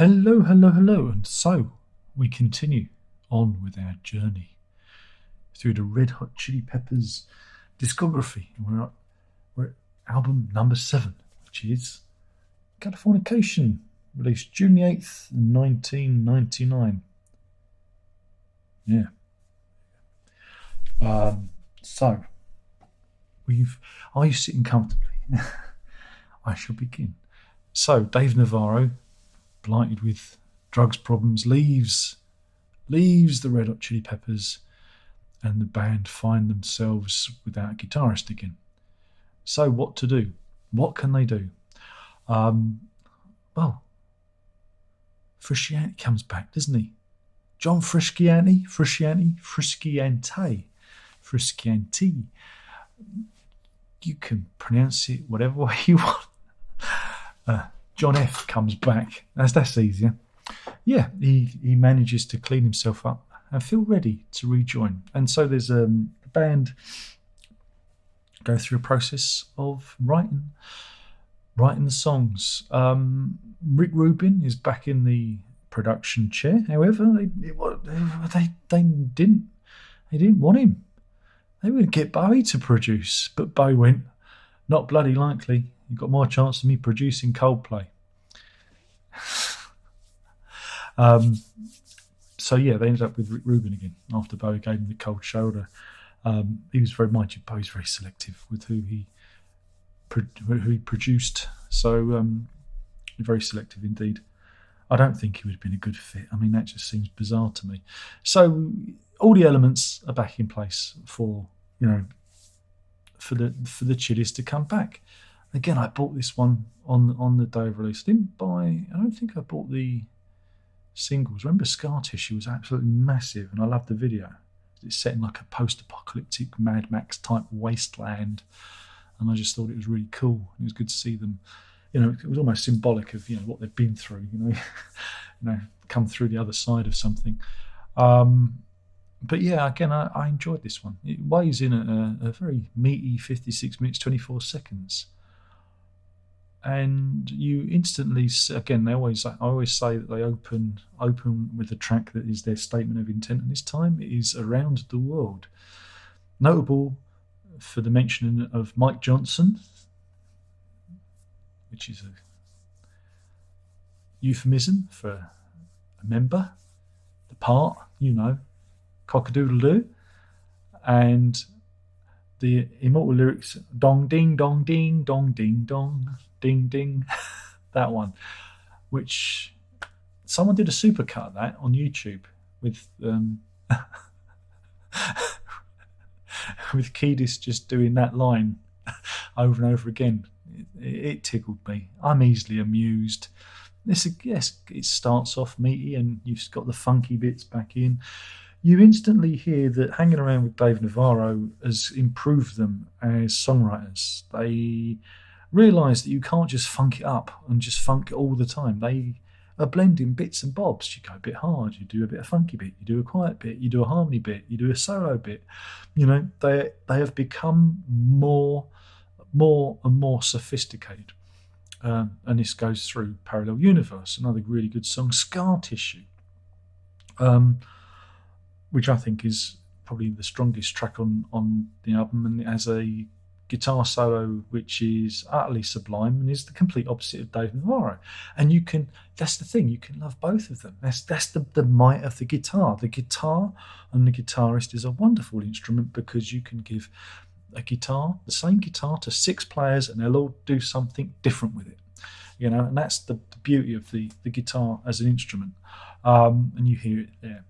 Hello, hello, hello. And so we continue on with our journey through the Red Hot Chili Peppers discography. We're at album number 7, which is Californication, released June the 8th, 1999. Yeah. So are you sitting comfortably? I shall begin. So Dave Navarro, blighted with drugs problems, leaves the Red Hot Chili Peppers, and the band find themselves without a guitarist again. So what to do? What can they do? Well, Frusciante comes back, doesn't he? John Frusciante. You can pronounce it whatever way you want. John F comes back. That's easier. Yeah, he manages to clean himself up and feel ready to rejoin. And so there's the band go through a process of writing the songs. Rick Rubin is back in the production chair. However, they didn't want him. They would get Bowie to produce, but Bowie went, not bloody likely. You've got more chance of me producing Coldplay. So yeah, they ended up with Rick Rubin again after Bowie gave him the cold shoulder. He was Bowie's very selective with who he produced. So very selective indeed. I don't think he would have been a good fit. I mean, that just seems bizarre to me. So all the elements are back in place for the Chili's to come back. Again, I bought this one on the day of release. I don't think I bought the singles. Remember, Scar Tissue was absolutely massive, and I loved the video. It's set in like a post-apocalyptic Mad Max type wasteland, and I just thought it was really cool. It was good to see them. It was almost symbolic of what they've been through. Come through the other side of something. But yeah, again, I enjoyed this one. It weighs in at a very meaty 56 minutes 24 seconds. And you instantly, again, I always say that they open with a track that is their statement of intent, and this time it is Around the World. Notable for the mention of Mike Johnson, which is a euphemism for a member, the part, cock-a-doodle-doo, and the immortal lyrics, dong ding dong ding dong ding dong ding ding, that one, which someone did a supercut of that on YouTube with with Kiedis just doing that line over and over again. It tickled me. I'm easily amused. Yes, it starts off meaty and you've got the funky bits back in. You instantly hear that hanging around with Dave Navarro has improved them as songwriters. They realise that you can't just funk it up and just funk it all the time. They are blending bits and bobs. You go a bit hard, you do a bit of funky bit, you do a quiet bit, you do a harmony bit, you do a solo bit. They have become more and more sophisticated. And this goes through Parallel Universe, another really good song, Scar Tissue, which I think is probably the strongest track on the album, and it has a guitar solo which is utterly sublime and is the complete opposite of Dave Navarro. And that's the thing, you can love both of them. That's the might of the guitar. The guitar and the guitarist is a wonderful instrument because you can give the same guitar to 6 players and they'll all do something different with it. And that's the beauty of the guitar as an instrument. And you hear it there.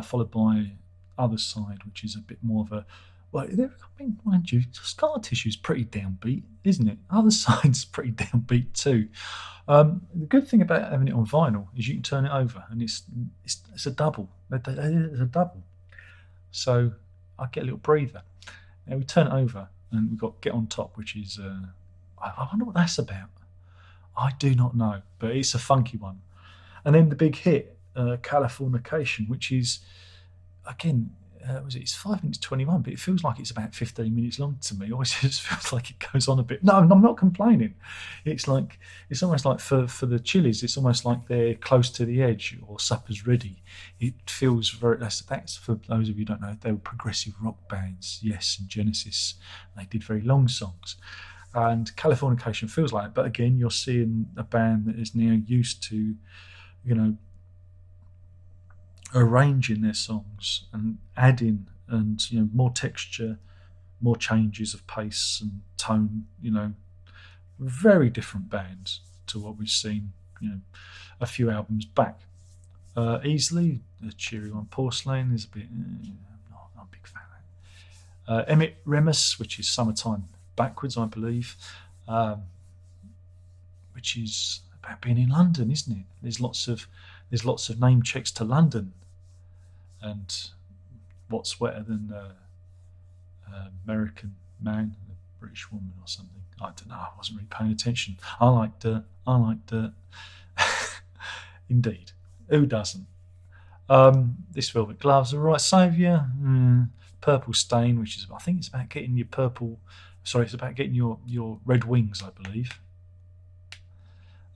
Followed by Other Side, which is a bit more of a, mind you, Scar Tissue's pretty downbeat, isn't it? Other Side's pretty downbeat too. The good thing about having it on vinyl is you can turn it over, and it's a double. It's a double. So I get a little breather. Now we turn it over, and we've got Get On Top, which is I wonder what that's about. I do not know, but it's a funky one. And then the big hit, Californication, which is, again, was it? It's 5 minutes 21, but it feels like it's about 15 minutes long to me. It always just feels like it goes on a bit. No, I'm not complaining. It's almost like for the Chili's, it's almost like they're close to the edge or supper's ready. It feels very. That's for those of you who don't know. They were progressive rock bands, Yes, and Genesis. They did very long songs, and Californication feels like it. But again, you're seeing a band that is now used to, you know, arranging their songs and adding and more texture, more changes of pace and tone. Very different bands to what we've seen a few albums back. Easily the cheery one, Porcelain, is a bit I'm not a big fan of that. Emmett Remus, which is Summertime Backwards, I believe, which is about being in London, isn't it? There's lots of name checks to London, and what's wetter than American man, a British woman, or something? I don't know. I wasn't really paying attention. I like dirt. Indeed, who doesn't? This Velvet Gloves, All Right Saviour, Purple Stain, which is, I think it's about getting your purple. Sorry, it's about getting your red wings, I believe.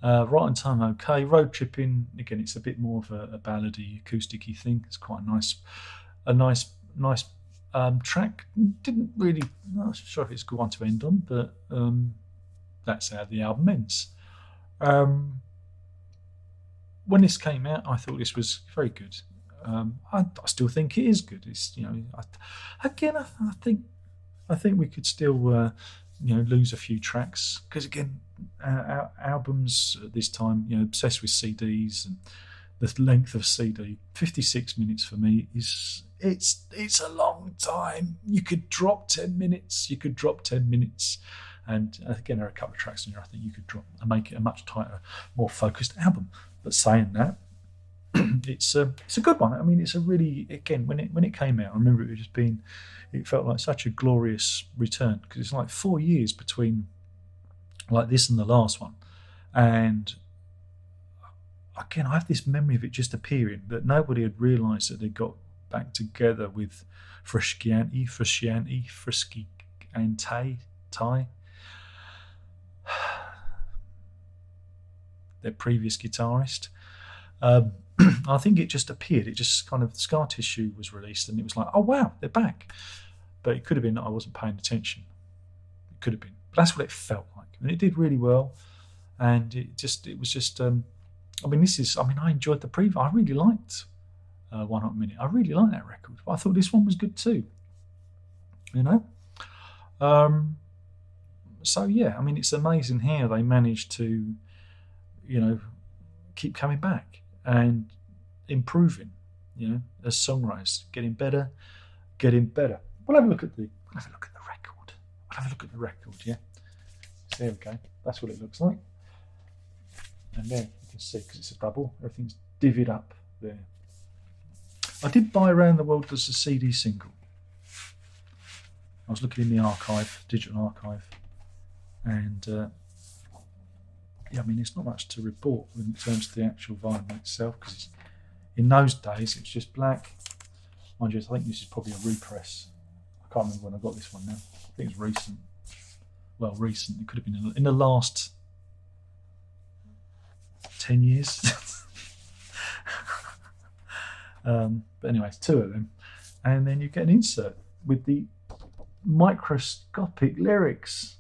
Right on Time, okay. Road Tripping, again, it's a bit more of a ballady, acoustic-y thing. It's quite a nice track. Didn't really, not sure if it's a good one to end on, but that's how the album ends. When this came out, I thought this was very good. I still think it is good. It's I think we could still lose a few tracks, because again, our albums at this time, obsessed with CDs, and the length of a CD, 56 minutes for me is it's a long time. You could drop 10 minutes. And again, there are a couple of tracks in here I think you could drop and make it a much tighter, more focused album. But saying that, it's a good one. I mean, it's a really, again, when it came out, I remember it felt like such a glorious return, because it's like 4 years between like this and the last one. And again, I have this memory of it just appearing, that nobody had realised that they got back together with Frusciante, and Ty, their previous guitarist. I think it just appeared. It just kind of, Scar Tissue was released, and it was like, oh wow, they're back. But it could have been that I wasn't paying attention. It could have been, but that's what it felt like, and it did really well. And it was just. I enjoyed the preview. I really liked One Hot Minute. I really liked that record, but I thought this one was good too. So yeah, I mean, it's amazing how they managed to, keep coming back and improving, as songwriters, getting better. We'll have a look at the record. Yeah. So there we go. That's what it looks like. And there you can see, because it's a double, everything's divvied up there. I did buy Around the World as a CD single. I was looking in the archive, digital archive, and it's not much to report in terms of the actual vinyl itself, because in those days it was just black. Mind you, I think this is probably a repress. I can't remember when I got this one now. I think it's recent. Well, recent. It could have been in the last 10 years. But anyway, it's two of them. And then you get an insert with the microscopic lyrics.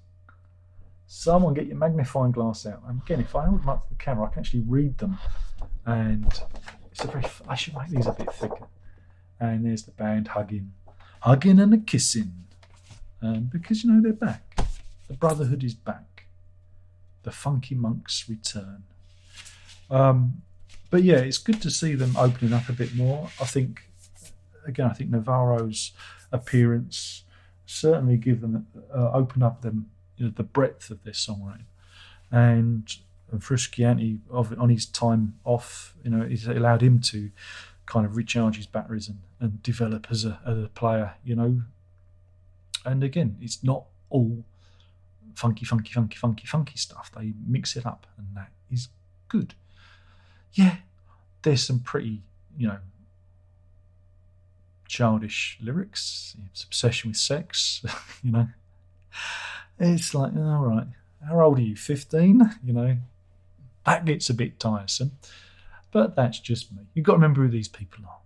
Someone get your magnifying glass out. And again, if I hold them up to the camera, I can actually read them. And I should make these a bit thicker. And there's the band hugging and a kissing. Because, they're back. The Brotherhood is back. The Funky Monks return. But yeah, it's good to see them opening up a bit more. I think Navarro's appearance certainly open up them, the breadth of their songwriting. And Frusciante, on his time off, it allowed him to kind of recharge his batteries and develop as a player, And again, it's not all funky stuff. They mix it up, and that is good. Yeah, there's some pretty, childish lyrics, his obsession with sex, you know. It's like, all right, how old are you, 15? You know, that gets a bit tiresome. But that's just me. You've got to remember who these people are.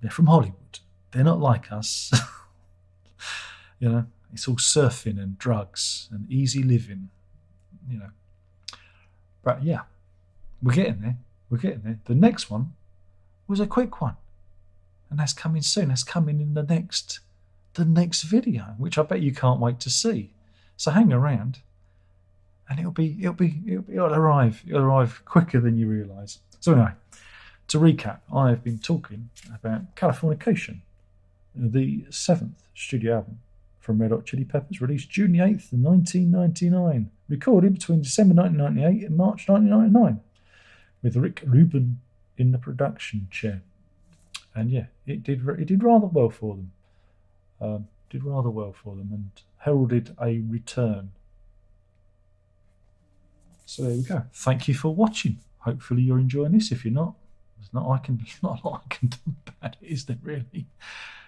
They're from Hollywood. They're not like us. You know, it's all surfing and drugs and easy living, you know. But yeah, we're getting there. We're getting there. The next one was a quick one. And that's coming soon. That's coming in the next video, which I bet you can't wait to see. So hang around, and it'll arrive quicker than you realise. So anyway, to recap, I have been talking about Californication, the 7th studio album from Red Hot Chili Peppers, released June the 8th, 1999, recorded between December 1998 and March 1999, with Rick Rubin in the production chair. And yeah, it did rather well for them. And heralded a return. So there we go. Thank you for watching. Hopefully you're enjoying this. If you're not, there's not a lot I can do about it, is there really?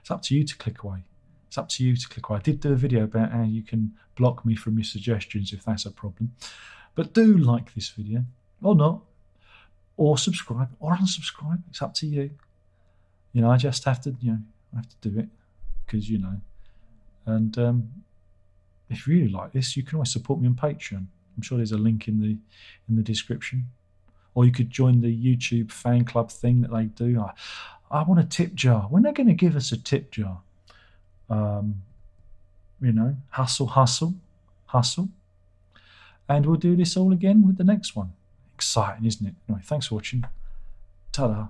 It's up to you to click away. I did do a video about how you can block me from your suggestions if that's a problem. But do like this video, or not, or subscribe, or unsubscribe. It's up to you. You know, I just have to, I have to do it because, and if you really like this, you can always support me on Patreon. I'm sure there's a link in the description, or you could join the YouTube fan club thing that they do. I want a tip jar. When are they going to give us a tip jar? Hustle, and we'll do this all again with the next one. Exciting, isn't it? Anyway, thanks for watching. Ta-da.